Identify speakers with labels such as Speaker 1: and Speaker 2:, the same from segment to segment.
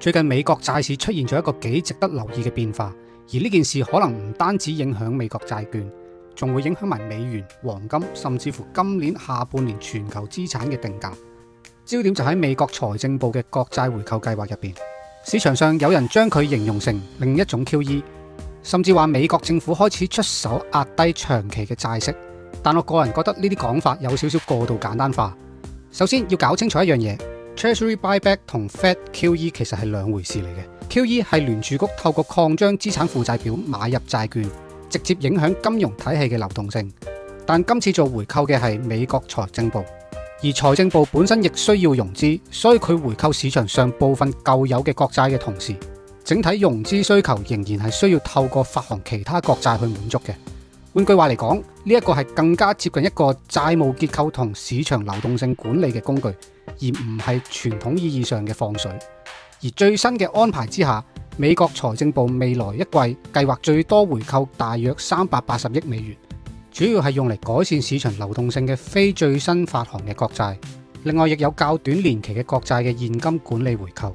Speaker 1: 最近美國債市出現咗一個幾值得留意嘅變化，而呢件事可能唔單止影響美國債券，仲會影響埋美元、黃金，甚至乎今年下半年全球資產嘅定價。焦點就喺美國財政部嘅國債回購計劃入邊，市場上有人將佢形容成另一種 QE， 甚至話美國政府開始出手壓低長期嘅債息。但我個人覺得呢啲講法有少少過度簡單化。首先要搞清楚一樣嘢。Treasury buyback 同 Fed QE 其實係兩回事嚟嘅。QE 係聯儲局透過擴張資產負債表買入債券，直接影響金融體系嘅流動性。但今次做回購嘅係美國財政部，而財政部本身亦需要融資，所以佢回購市場上部分舊有嘅國債嘅同時，整體融資需求仍然係需要透過發行其他國債去滿足嘅。換句話嚟講，呢一個係更加接近一個債務結構同市場流動性管理嘅工具，而唔係傳統意義上嘅放水。而最新嘅安排之下，美國財政部未來一季計劃最多回購大約380億美元，主要係用嚟改善市場流動性嘅非最新發行嘅國債。另外亦有較短年期嘅國債嘅現金管理回購。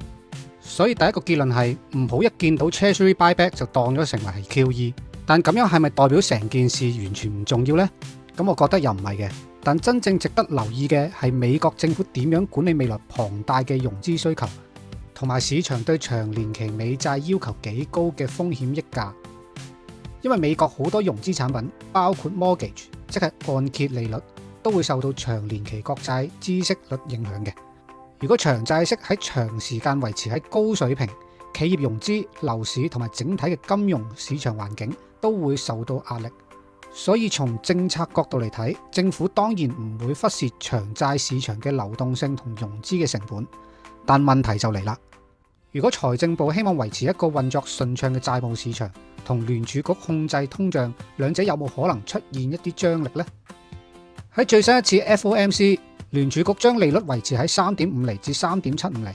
Speaker 1: 所以第一個結論係唔好一見到 Treasury buyback 就當咗成為係 QE。但咁樣係咪代表成件事完全唔重要呢？咁我覺得又唔係嘅。但真正值得留意嘅係美國政府點樣管理未來龐大嘅融資需求，同埋市場對長年期美債要求幾高嘅風險溢價。因為美國好多融資產品，包括 mortgage， 即係按揭利率，都會受到長年期國債孳息率影響嘅。如果長債息喺長時間維持喺高水平，企業融資、樓市同埋整體嘅金融市場環境都會受到壓力。所以從政策角度嚟睇，政府當然唔會忽視長債市場嘅流動性同融資嘅成本。但問題就嚟啦，如果財政部希望維持一個運作順暢嘅債務市場，同聯儲局控制通脹，兩者有冇可能出現一啲張力呢？喺最新一次 FOMC， 聯儲局將利率維持喺 3.5 厘至 3.75 厘。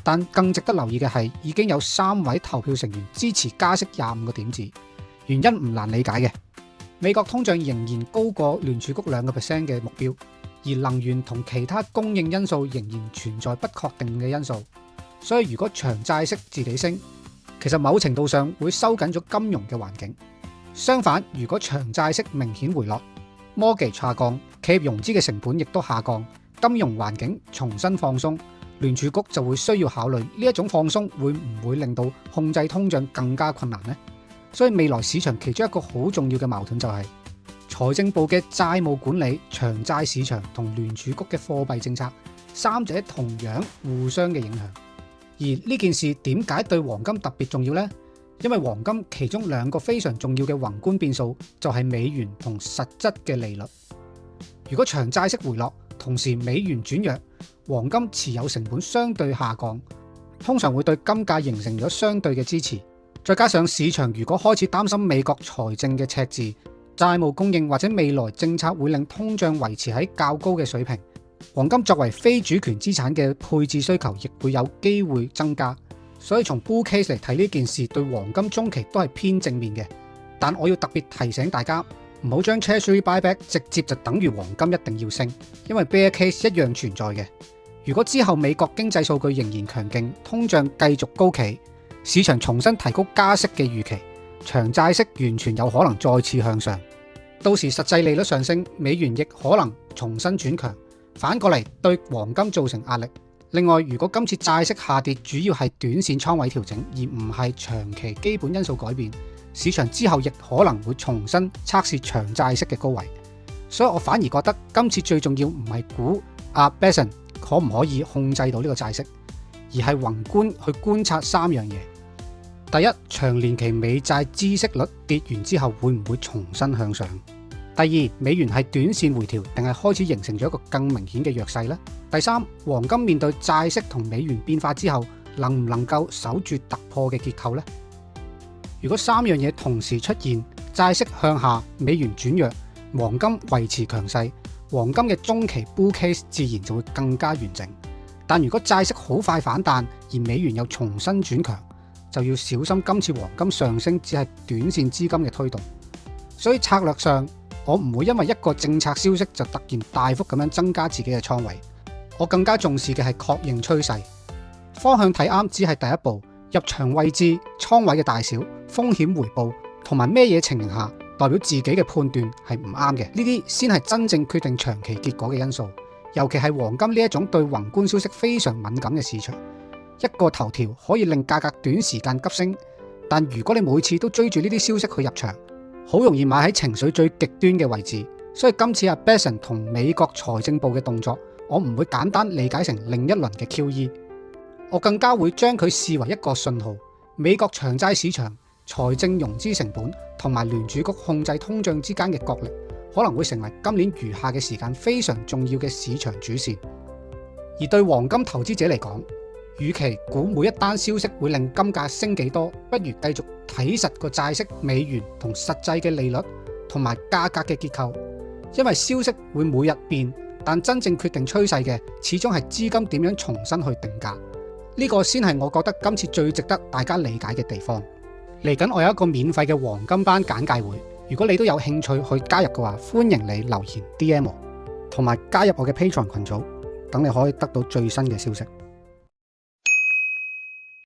Speaker 1: 但更值得留意嘅係，已經有3位投票成員支持加息25個點子。原因唔難理解嘅，美國通脹仍然高過聯儲局2% 嘅目標，而能源同其他供應因素仍然存在不確定嘅因素。所以如果長債息自己升，其實某程度上會收緊咗金融嘅環境。相反，如果長債息明顯回落，mortgage下降，企業融資嘅成本亦都下降，金融環境重新放鬆，聯儲局就會需要考慮呢一種放鬆會唔會令到控制通脹更加困難呢？所以未來市場其中一個好重要嘅矛盾就係財政部嘅債務管理、長債市場同聯儲局嘅貨幣政策，三者同樣互相嘅影響。而呢件事點解對黃金特別重要呢？因為黃金其中兩個非常重要嘅宏觀變數就係美元同實質嘅利率。如果長債息回落，同時美元轉弱，黃金持有成本相對下降，通常會對金價形成咗相對嘅支持。再加上市場如果開始擔心美國財政嘅赤字、債務供應或者未來政策會令通脹維持喺較高嘅水平，黃金作為非主權資產嘅配置需求亦會有機會增加。所以從 bull case 嚟睇，呢件事對黃金中期都係偏正面嘅。但我要特別提醒大家，唔好將 Treasury buyback 直接就等於黃金一定要升，因為 bear case 一樣存在嘅。如果之後美國經濟數據仍然強勁，通脹繼續高企，市場重新提高加息嘅預期，長債息完全有可能再次向上。到時實際利率上升，美元亦可能重新轉強，反過嚟對黃金造成壓力。另外，如果今次債息下跌主要係短線倉位調整，而唔係長期基本因素改變，市場之後亦可能會重新測試長債息嘅高位。所以我反而覺得今次最重要唔係估阿 Bessent 可唔可以控制到呢個債息，而係宏觀去觀察3樣嘢。第一，長年期美債孳息率跌完之後會唔會重新向上？第二，美元係短線回調定係開始形成咗一個更明顯嘅弱勢呢？第三，黃金面對債息同美元變化之後，能唔能夠守住突破嘅結構呢？如果3樣嘢同時出現，債息向下、美元轉弱、黃金維持強勢，黃金嘅中期 bull case 自然就會更加完整。但如果債息好快反彈，而美元又重新轉強，就要小心今次黃金上升只係短線資金嘅推動。所以策略上，我唔會因為一個政策消息就突然大幅咁樣增加自己嘅倉位，我更加重視嘅係確認趨勢。方向睇啱只係第一步，入場位置、倉位嘅大小、風險回報同埋咩嘢情形下代表自己嘅判斷係唔啱嘅，呢啲先係真正決定長期結果嘅因素。尤其係黃金呢一種對宏觀消息非常敏感嘅市場，一個頭條可以令價格短時間急升，但如果你每次都追住呢啲消息去入場，好容易買喺情緒最極端嘅位置。所以今次阿 Bessent 同美國財政部嘅動作，我唔會簡單理解成另一輪嘅 QE， 我更加會將佢視為一個信號。美國長債市場、財政融資成本同埋聯儲局控制通脹之間嘅角力，可能會成為今年餘下嘅時間非常重要嘅市場主線。而對黃金投資者嚟講，與其估每一單消息會令金價升幾多，不如繼續睇實個債息、美元同實際嘅利率同埋價格嘅結構。因為消息會每日變，但真正決定趨勢嘅始終係資金點樣重新去定價。呢個先係我覺得今次最值得大家理解嘅地方。嚟緊我有一個免費嘅黃金班簡介會，如果你都有興趣去加入嘅話，歡迎你留言 DM 我，同埋加入我嘅 Patreon 群組，等你可以得到最新嘅消息。